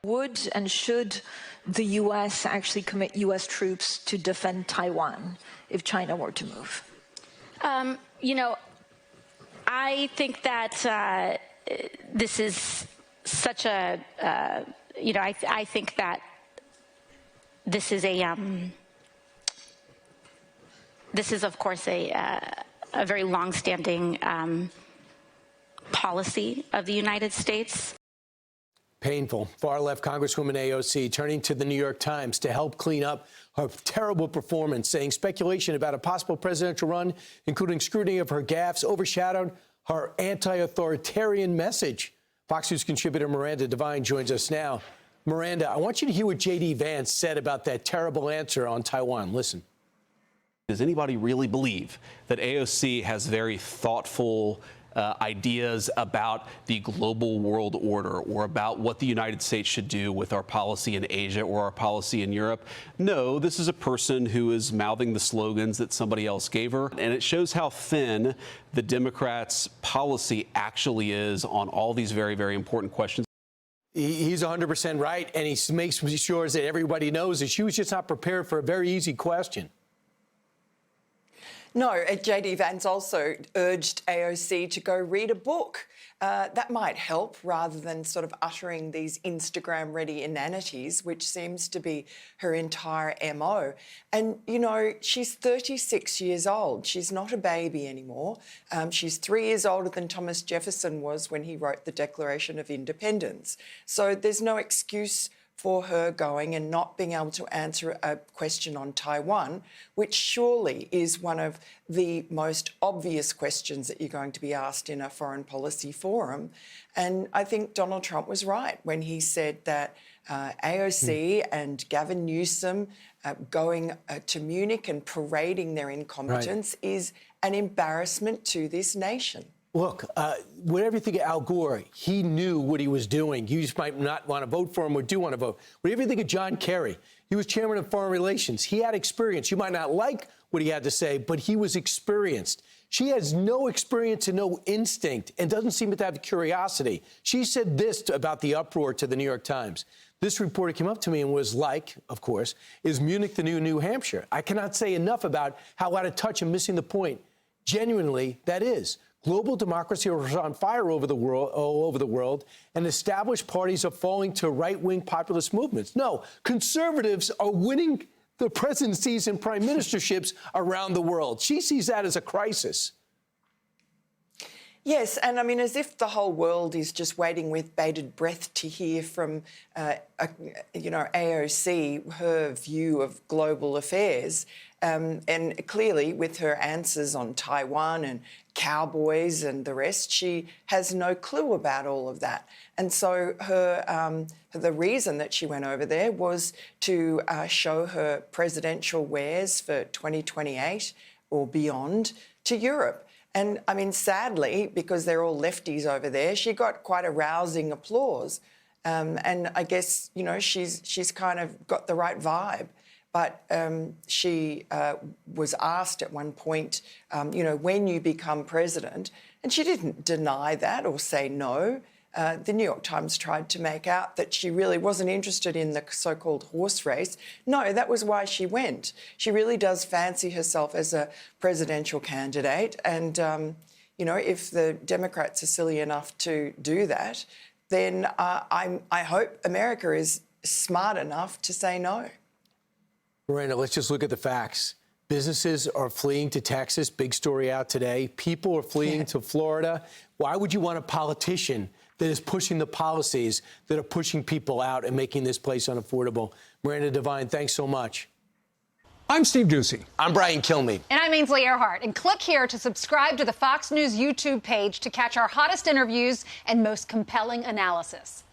Would and should the U.S. actually commit U.S. troops to defend Taiwan if China were to move? You know, I think that this is such a, you know, I think that this is this is, of course, a very long-standing policy of the United States. Painful. Far-left Congresswoman AOC turning to the New York Times to help clean up her terrible performance, saying speculation about a possible presidential run, including scrutiny of her gaffes, overshadowed her anti-authoritarian message. Fox News contributor Miranda Devine joins us now. Miranda, I want you to hear what J.D. Vance said about that terrible answer on Taiwan. Listen. Does anybody really believe that AOC has very thoughtful ideas about the global world order or about what the United States should do with our policy in Asia or our policy in Europe? No, this is a person who is mouthing the slogans that somebody else gave her. And it shows how thin the Democrats' policy actually is on all these very, very important questions. He's 100% right, and he makes sure that everybody knows that she was just not prepared for a very easy question. No, J.D. Vance also urged AOC to go read a book. That might help rather than sort of uttering these Instagram-ready inanities, which seems to be her entire MO. And, you know, she's 36 years old. She's not a baby anymore. She's 3 years older than Thomas Jefferson was when he wrote the Declaration of Independence. So there's no excuse for her going and not being able to answer a question on Taiwan, which surely is one of the most obvious questions that you're going to be asked in a foreign policy forum. And I think Donald Trump was right when he said that AOC and Gavin Newsom going to Munich and parading their incompetence is an embarrassment to this nation. Look, whatever you think of Al Gore, he knew what he was doing. You just might not want to vote for him or do want to vote. Whatever you think of John Kerry, he was chairman of Foreign Relations. He had experience. You might not like what he had to say, but he was experienced. She has no experience and no instinct and doesn't seem to have curiosity. She said this about the uproar to the New York Times. This reporter came up to me and was like, of course, is Munich the new New Hampshire? I cannot say enough about how out of touch and missing the point. Genuinely, that is. Global democracy is on fire all over the world, and established parties are falling to right-wing populist movements. No, conservatives are winning the presidencies and prime ministerships around the world. She sees that as a crisis. Yes, and I mean, as if the whole world is just waiting with bated breath to hear from, you know, AOC, her view of global affairs. And clearly, with her answers on Taiwan and cowboys and the rest, she has no clue about all of that. And so the reason that she went over there was to show her presidential wares for 2028 or beyond to Europe. And, I mean, sadly, because they're all lefties over there, she got quite a rousing applause. And I guess, you know, she's kind of got the right vibe. But she was asked at one point, you know, when you become president, and she didn't deny that or say no. The New York Times tried to make out that she really wasn't interested in the so-called horse race. No, that was why she went. She really does fancy herself as a presidential candidate. And, you know, if the Democrats are silly enough to do that, then I hope America is smart enough to say no. Miranda, let's just look at the facts. Businesses are fleeing to Texas. Big story out today. People are fleeing to Florida. Why would you want a politician that is pushing the policies that are pushing people out and making this place unaffordable? Miranda Devine, thanks so much. I'm Steve Doocy. I'm Brian Kilmeade. And I'm Ainsley Earhart. And click here to subscribe to the Fox News YouTube page to catch our hottest interviews and most compelling analysis.